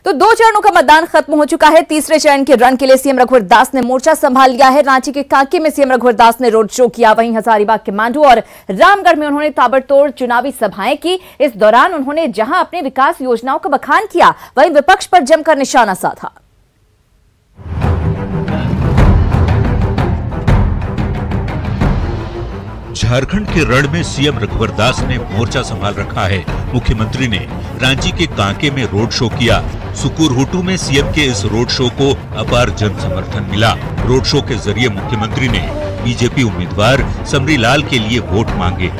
तो 2 चरणों का मतदान खत्म हो चुका है। तीसरे चरण के रण के लिए सीएम रघुवर दास ने मोर्चा संभाल लिया है। रांची के कांके में सीएम रघुवर दास ने रोड शो किया, वहीं हजारीबाग के मांडू और रामगढ़ में उन्होंने ताबड़तोड़ चुनावी सभाएं की। इस दौरान उन्होंने जहां अपनी विकास योजनाओं का बखान किया, वहीं विपक्ष पर जमकर निशाना साधा। झारखंड के रण में सीएम रघुवर दास ने मोर्चा संभाल रखा है। मुख्यमंत्री ने रांची के कांके में रोड शो किया। सुकुरहुटू में सीएम के इस रोड शो को अपार जन समर्थन मिला। रोड शो के जरिए मुख्यमंत्री ने बीजेपी उम्मीदवार समरीलाल के लिए वोट मांगे।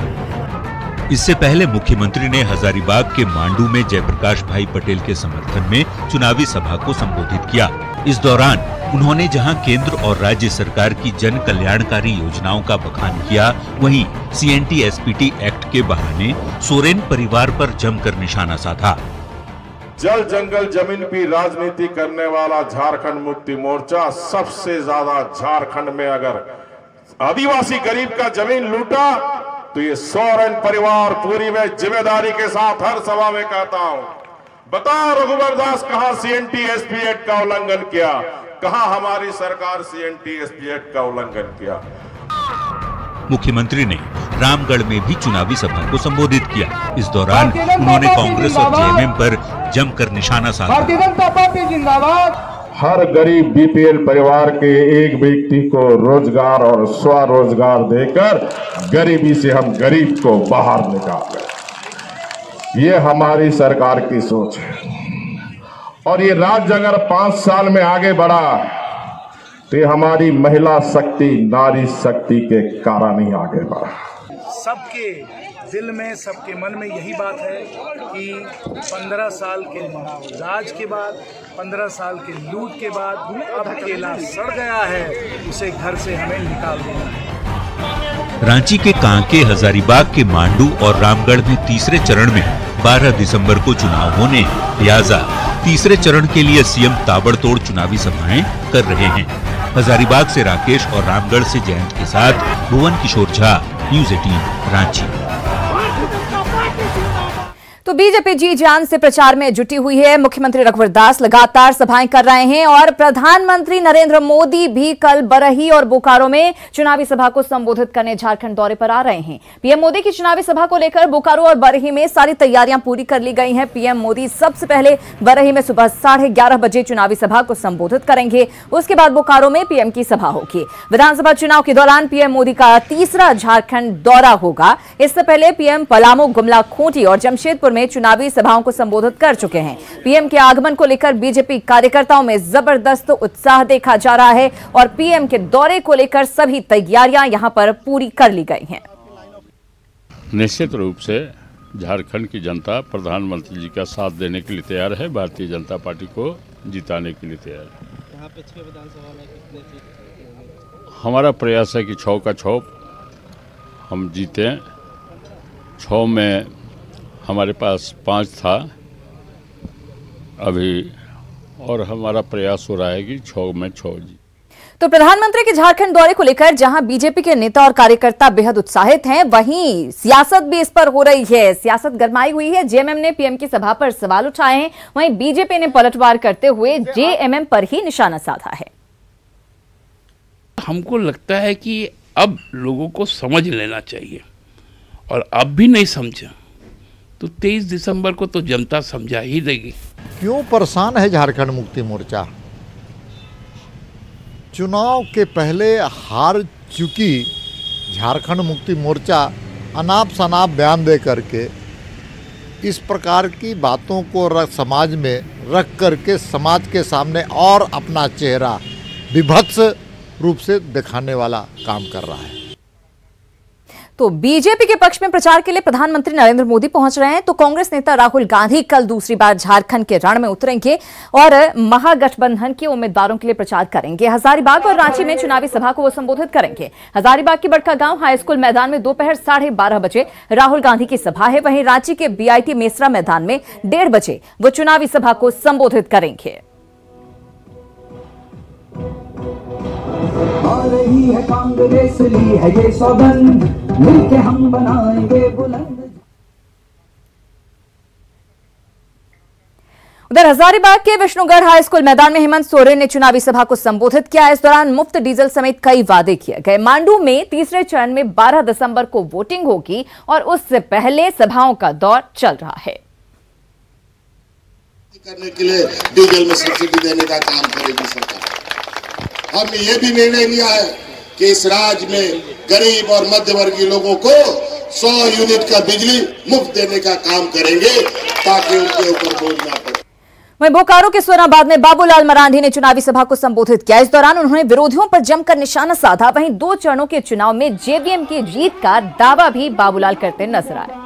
इससे पहले मुख्यमंत्री ने हजारीबाग के मांडू में जयप्रकाश भाई पटेल के समर्थन में चुनावी सभा को संबोधित किया। इस दौरान उन्होंने जहां केंद्र और राज्य सरकार की जन कल्याणकारी योजनाओं का बखान किया, वहीं CNT-SPT एक्ट के बहाने सोरेन परिवार पर जमकर निशाना साधा। जल जंगल जमीन की राजनीति करने वाला झारखंड मुक्ति मोर्चा सबसे ज्यादा झारखंड में अगर आदिवासी गरीब का जमीन लूटा तो ये सोरेन परिवार पूरी में जिम्मेदारी के साथ हर सभा में कहता हूं, बताओ रघुवर दास कहां CNT-SPT एक्ट का उल्लंघन किया, कहां हमारी सरकार CNT-SPT एक्ट का उल्लंघन किया। मुख्यमंत्री ने रामगढ़ में भी चुनावी सभा को संबोधित किया। इस दौरान उन्होंने कांग्रेस और JMM पर जमकर निशाना साधा। भारतीय जनता पार्टी जिंदाबाद। हर गरीब BPL परिवार के एक व्यक्ति को रोजगार और स्वरोजगार देकर गरीबी से हम गरीब को बाहर निकाल रहे, ये हमारी सरकार की सोच है। और ये राज्य अगर 5 साल में आगे बढ़ा तो ये हमारी महिला शक्ति, नारी शक्ति के कारण ही आगे बढ़ा। सबके दिल में, सबके मन में यही बात है कि 15 साल के राज के बाद, 15 साल के लूट के बाद अब केला सड़ गया है, उसे घर से हमें निकाल देना है। रांची के कांके, हजारीबाग के मांडू और रामगढ़ में तीसरे चरण में 12 दिसंबर को चुनाव होने, लिहाजा तीसरे चरण के लिए सीएम ताबड़तोड़ चुनावी सभाएं कर रहे हैं। हजारीबाग से राकेश और रामगढ़ से जयंत के साथ भुवन किशोर झा, न्यूज़ 18 रांची। तो बीजेपी जी जान से प्रचार में जुटी हुई है। मुख्यमंत्री रघुवर दास लगातार सभाएं कर रहे हैं और प्रधानमंत्री नरेंद्र मोदी भी कल बरही और बोकारो में चुनावी सभा को संबोधित करने झारखंड दौरे पर आ रहे हैं। पीएम मोदी की चुनावी सभा को लेकर बोकारो और बरही में सारी तैयारियां पूरी कर ली गई हैं। पीएम मोदी सबसे पहले बरही में सुबह 11:30 बजे चुनावी सभा को संबोधित करेंगे। उसके बाद बोकारो में पीएम की सभा होगी। विधानसभा चुनाव के दौरान पीएम मोदी का तीसरा झारखंड दौरा होगा। इससे पहले पीएम पलामू, गुमला, खूंटी और जमशेदपुर में चुनावी सभाओं को संबोधित कर चुके हैं। पीएम के आगमन को लेकर बीजेपी कार्यकर्ताओं में जबरदस्त उत्साह देखा जा रहा है और पीएम के दौरे को लेकर सभी तैयारियां यहां पर पूरी कर ली गई हैं। निश्चित रूप से झारखंड की जनता प्रधानमंत्री जी का साथ देने के लिए तैयार है, भारतीय जनता पार्टी को जिताने के लिए तैयार है। यहाँ पे 6 विधानसभा में कितने सीट? हमारा प्रयास है कि 6 का 6 हम जीते। 6 में हमारे पास 5 था अभी, और हमारा प्रयास हो रहा है कि 6 में 6 जी। तो प्रधानमंत्री के झारखंड दौरे को लेकर जहां बीजेपी के नेता और कार्यकर्ता बेहद उत्साहित हैं, वहीं सियासत भी इस पर हो रही है। सियासत गरमाई हुई है। JMM ने पीएम की सभा पर सवाल उठाए हैं, वहीं बीजेपी ने पलटवार करते हुए JMM पर ही निशाना साधा है। हमको लगता है कि अब लोगों को समझ लेना चाहिए, और अब भी नहीं समझा तो 23 दिसंबर को तो जनता समझा ही देगी। क्यों परेशान है झारखंड मुक्ति मोर्चा? चुनाव के पहले हार चुकी झारखंड मुक्ति मोर्चा अनाप शनाप बयान दे करके इस प्रकार की बातों को समाज में रख करके समाज के सामने और अपना चेहरा विभत्स रूप से दिखाने वाला काम कर रहा है। तो बीजेपी के पक्ष में प्रचार के लिए प्रधानमंत्री नरेंद्र मोदी पहुंच रहे हैं, तो कांग्रेस नेता राहुल गांधी कल दूसरी बार झारखंड के रण में उतरेंगे और महागठबंधन के उम्मीदवारों के लिए प्रचार करेंगे। हजारीबाग और रांची में चुनावी सभा को वो संबोधित करेंगे। हजारीबाग के बड़का गांव हाई स्कूल मैदान में दोपहर 12:30 बजे राहुल गांधी की सभा है। वहीं रांची के BIT मेसरा मैदान में 1:30 बजे वो चुनावी सभा को संबोधित करेंगे। आ रही है कांग्रेस, ली है ये सौगंध, मिलके हम बनाएंगे बुलंद। उधर हजारीबाग के विष्णुगढ़ हाई स्कूल मैदान में हेमंत सोरेन ने चुनावी सभा को संबोधित किया। इस दौरान मुफ्त डीजल समेत कई वादे किए गए। मांडू में तीसरे चरण में 12 दिसंबर को वोटिंग होगी और उससे पहले सभाओं का दौर चल रहा है। करने के लिए डीजल में सब्सिडी देने का काम करेगी सरकार। हमने ये भी निर्णय लिया है कि इस राज्य में गरीब और मध्यवर्गीय लोगों को 100 यूनिट का बिजली मुफ्त देने का काम करेंगे ताकि उनके ऊपर बोझ ना पड़े। वहीं बोकारो के सोनाबाद में बाबूलाल मरांडी ने चुनावी सभा को संबोधित किया। इस दौरान उन्होंने विरोधियों पर जमकर निशाना साधा। वहीं 2 चरणों के चुनाव में जेवीएम की जीत का दावा भी बाबूलाल करते नजर आए।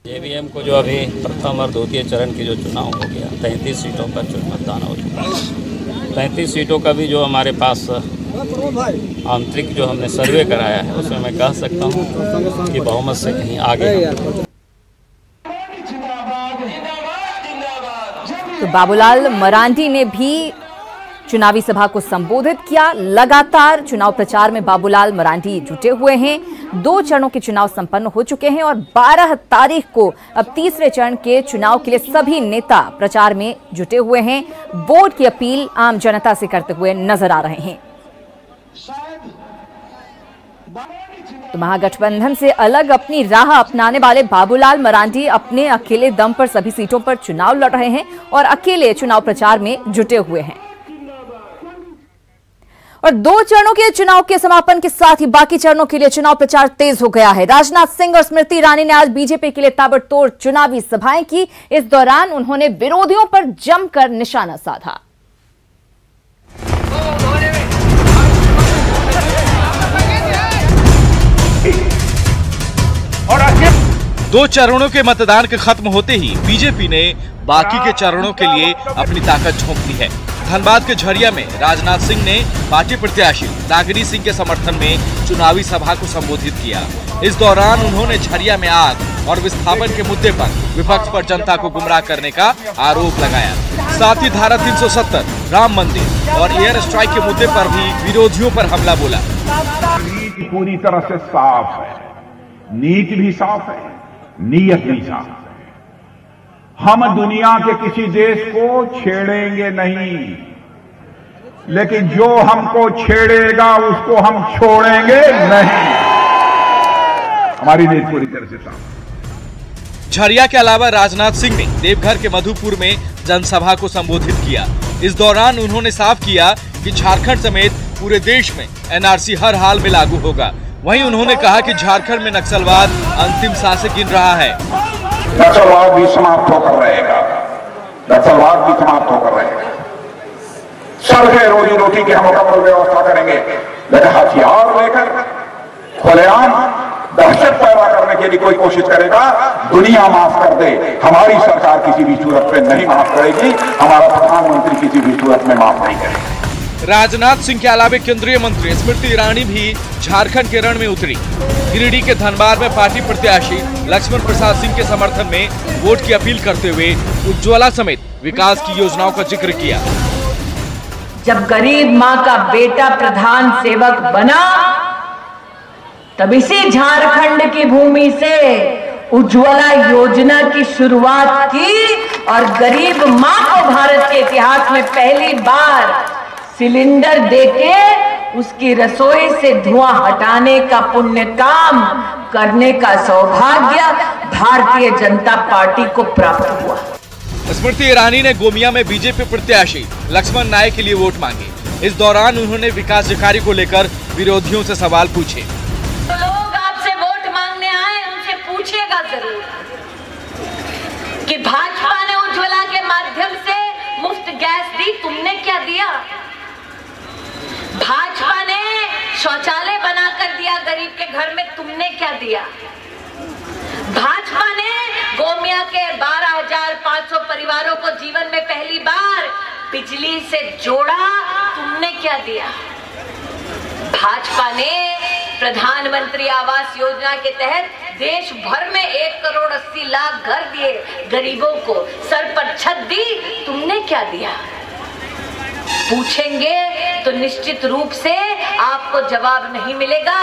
जेवीएम को जो अभी प्रथम और द्वितीय चरण की जो चुनाव हो गया, 33 सीटों पर मतदान हो चुका है। 33 सीटों का भी जो हमारे पास आंतरिक जो हमने सर्वे कराया है उसमें मैं कह सकता हूँ कि बहुमत से कहीं आगे। तो बाबूलाल मरांडी ने भी चुनावी सभा को संबोधित किया। लगातार चुनाव प्रचार में बाबूलाल मरांडी जुटे हुए हैं। 2 चरणों के चुनाव संपन्न हो चुके हैं और 12 तारीख को अब तीसरे चरण के चुनाव के लिए सभी नेता प्रचार में जुटे हुए हैं। वोट की अपील आम जनता से करते हुए नजर आ रहे हैं। तो महागठबंधन से अलग अपनी राह अपनाने वाले बाबूलाल मरांडी अपने अकेले दम पर सभी सीटों पर चुनाव लड़ रहे हैं और अकेले चुनाव प्रचार में जुटे हुए हैं। और 2 चरणों के चुनाव के समापन के साथ ही बाकी चरणों के लिए चुनाव प्रचार तेज हो गया है। राजनाथ सिंह और स्मृति ईरानी ने आज बीजेपी के लिए ताबड़तोड़ चुनावी सभाएं की। इस दौरान उन्होंने विरोधियों पर जमकर निशाना साधा। और 2 चरणों के मतदान के खत्म होते ही बीजेपी ने बाकी के चरणों के लिए अपनी ताकत झोंक दी है। धनबाद के झरिया में राजनाथ सिंह ने पार्टी प्रत्याशी नागरी सिंह के समर्थन में चुनावी सभा को संबोधित किया। इस दौरान उन्होंने झरिया में आग और विस्थापन के मुद्दे पर विपक्ष पर जनता को गुमराह करने का आरोप लगाया। साथ ही धारा 370, राम मंदिर और एयर स्ट्राइक के मुद्दे पर भी विरोधियों पर हमला बोला। नीति पूरी तरह से साफ है, नीति भी साफ है, नीयत भी साफ है। हम दुनिया के किसी देश को छेड़ेंगे नहीं, लेकिन जो हमको छेड़ेगा उसको हम छोड़ेंगे नहीं। हमारी नीति पूरी तरह से साफ। झरिया के अलावा राजनाथ सिंह ने देवघर के मधुपुर में जनसभा को संबोधित किया। इस दौरान उन्होंने साफ किया कि झारखंड समेत पूरे देश में एनआरसी हर हाल में लागू होगा। वहीं उन्होंने कहा कि झारखंड में नक्सलवाद अंतिम सांस गिन रहा है। नक्सलवाद भी समाप्त होकर रहेगा, नक्सलवाद भी समाप्त होकर रहेगा। सबके रोजी रोटी की हम मुकम्मल व्यवस्था करेंगे, लेकिन हथियार लेकर खुलेआम दहशत पैदा करने के लिए कोई कोशिश करेगा, दुनिया माफ कर दे, हमारी सरकार किसी भी सूरत में नहीं माफ करेगी, हमारा प्रधानमंत्री किसी भी सूरत में माफ नहीं करेगा। राजनाथ सिंह के अलावा केंद्रीय मंत्री स्मृति ईरानी भी झारखंड के रण में उतरी। गिरिडीह के धनबाद में पार्टी प्रत्याशी लक्ष्मण प्रसाद सिंह के समर्थन में वोट की अपील करते हुए उज्ज्वला समेत विकास की योजनाओं का जिक्र किया। जब गरीब माँ का बेटा प्रधान सेवक बना, तब इसी झारखंड की भूमि से उज्ज्वला योजना की शुरुआत की और गरीब माँ को भारत के इतिहास में पहली बार सिलेंडर देके उसकी रसोई से धुआं हटाने का पुण्य काम करने का सौभाग्य भारतीय जनता पार्टी को प्राप्त हुआ। स्मृति ईरानी ने गोमिया में बीजेपी प्रत्याशी लक्ष्मण नायक के लिए वोट मांगे। इस दौरान उन्होंने विकास अधिकारी को लेकर विरोधियों से सवाल पूछे। तो लोग आपसे वोट मांगने आए, उनसे पूछिएगा जरूर कि भाजपा ने उज्ज्वला के माध्यम से मुफ्त गैस दी, तुमने क्या दिया? भाजपा ने शौचालय बनाकर दिया गरीब के घर में, तुमने क्या दिया? भाजपा ने गोमिया के 12,500 परिवारों को जीवन में पहली बार बिजली से जोड़ा, तुमने क्या दिया? भाजपा ने प्रधानमंत्री आवास योजना के तहत देश भर में 1,80,00,000 घर दिए गरीबों को, सर पर छत दी, तुमने क्या दिया? पूछेंगे तो निश्चित रूप से आपको जवाब नहीं मिलेगा,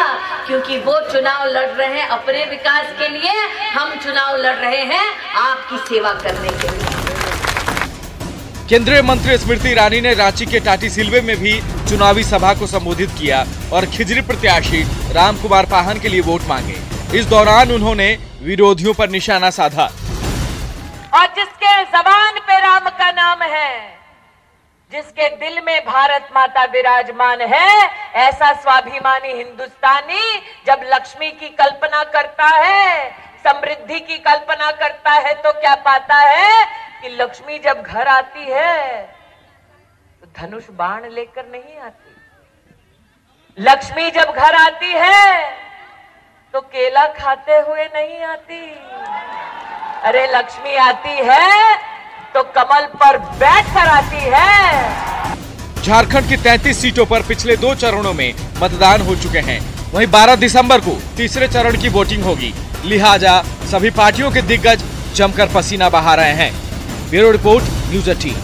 क्योंकि वो चुनाव लड़ रहे हैं अपने विकास के लिए, हम चुनाव लड़ रहे हैं आपकी सेवा करने के लिए। केंद्रीय मंत्री स्मृति ईरानी ने रांची के टाटीसिलवे में भी चुनावी सभा को संबोधित किया और खिजरी प्रत्याशी रामकुमार पाहन के लिए वोट मांगे। इस दौरान उन्होंने विरोधियों पर निशाना साधा। और जिसके जबान पे राम का नाम है, जिसके दिल में भारत माता विराजमान है, ऐसा स्वाभिमानी हिंदुस्तानी जब लक्ष्मी की कल्पना करता है, समृद्धि की कल्पना करता है, तो क्या पाता है कि लक्ष्मी जब घर आती है तो धनुष बाण लेकर नहीं आती। लक्ष्मी जब घर आती है तो केला खाते हुए नहीं आती। अरे लक्ष्मी आती है तो कमल पर बैठकर आती है। झारखंड की 33 सीटों पर पिछले 2 चरणों में मतदान हो चुके हैं। वहीं 12 दिसंबर को तीसरे चरण की वोटिंग होगी। लिहाजा सभी पार्टियों के दिग्गज जमकर पसीना बहा रहे हैं। Bureau report, news 18।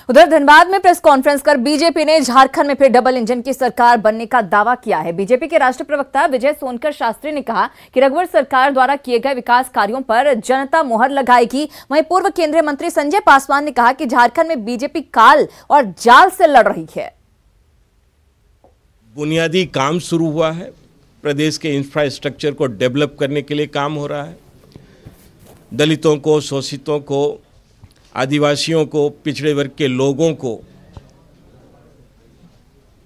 उधर धनबाद में प्रेस कॉन्फ्रेंस कर बीजेपी ने झारखंड में फिर डबल इंजन की सरकार बनने का दावा किया है। बीजेपी के राष्ट्रीय प्रवक्ता विजय सोनकर शास्त्री ने कहा कि रघुवर सरकार द्वारा किए गए विकास कार्यों पर जनता मुहर लगाएगी। वहीं पूर्व केंद्रीय मंत्री संजय पासवान ने कहा कि झारखंड में बीजेपी काल और जाल से लड़ रही है। बुनियादी काम शुरू हुआ है, प्रदेश के इंफ्रास्ट्रक्चर को डेवलप करने के लिए काम हो रहा है। दलितों को, शोषितों को, आदिवासियों को, पिछड़े वर्ग के लोगों को,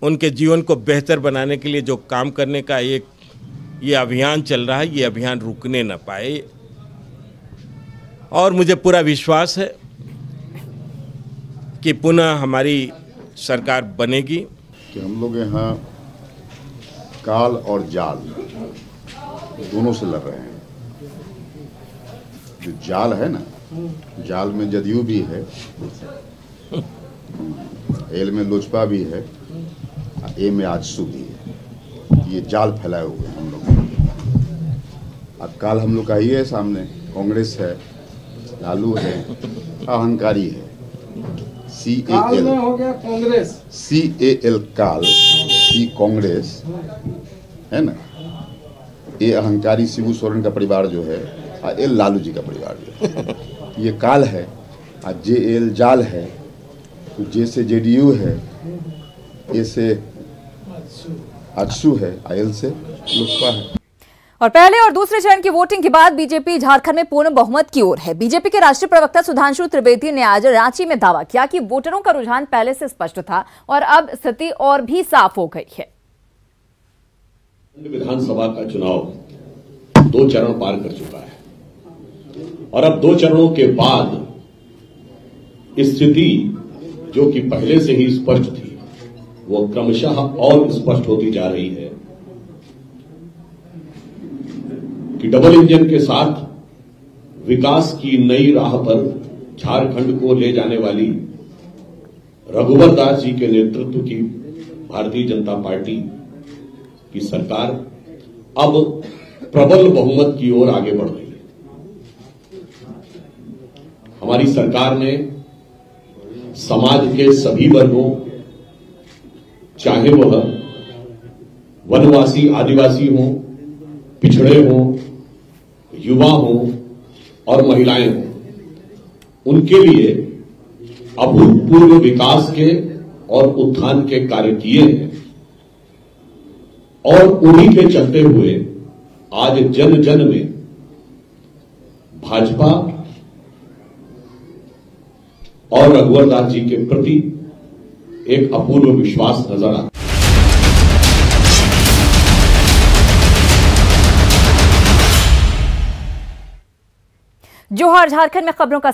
उनके जीवन को बेहतर बनाने के लिए जो काम करने का एक ये अभियान चल रहा है, ये अभियान रुकने न पाए। और मुझे पूरा विश्वास है कि पुनः हमारी सरकार बनेगी। कि हम लोग यहाँ काल और जाल दोनों से लड़ रहे हैं। जो जाल है ना, जाल में जदयू भी है, एल में लोजपा भी है, ए में आजसू भी है। ये जाल फैलाए हुए हैं हम लोग। अब काल हम लोग का ही है सामने, कांग्रेस है, लालू है, अहंकारी है, CAL हो गया कांग्रेस, CAL काल, C कांग्रेस है ना, ये अहंकारी शिबू सोरेन का परिवार जो है, एल लालू जी का परिवार जो है। ये काल है और JL जाल है। तो जैसे JDU है, ए से आजसू है, IL से लोजपा है। और पहले और दूसरे चरण की वोटिंग के बाद बीजेपी झारखंड में पूर्ण बहुमत की ओर है। बीजेपी के राष्ट्रीय प्रवक्ता सुधांशु त्रिवेदी ने आज रांची में दावा किया कि वोटरों का रुझान पहले से स्पष्ट था और अब स्थिति और भी साफ हो गई है। विधानसभा का चुनाव 2 चरण पार कर चुका है और अब 2 चरणों के बाद स्थिति जो कि पहले से ही स्पष्ट थी, वो क्रमशः और स्पष्ट होती जा रही है कि डबल इंजन के साथ विकास की नई राह पर झारखंड को ले जाने वाली रघुवर दास जी के नेतृत्व की भारतीय जनता पार्टी की सरकार अब प्रबल बहुमत की ओर आगे बढ़ रही है। हमारी सरकार ने समाज के सभी वर्गों, चाहे वह वनवासी, आदिवासी हों, पिछड़े हों, युवा हों और महिलाएं हों, उनके लिए अभूतपूर्व विकास के और उत्थान के कार्य किए हैं और उन्हीं के चलते हुए आज जन जन में भाजपा और रघुवर दास जी के प्रति एक अपूर्व विश्वास नजर आता है। जोहार झारखंड में खबरों का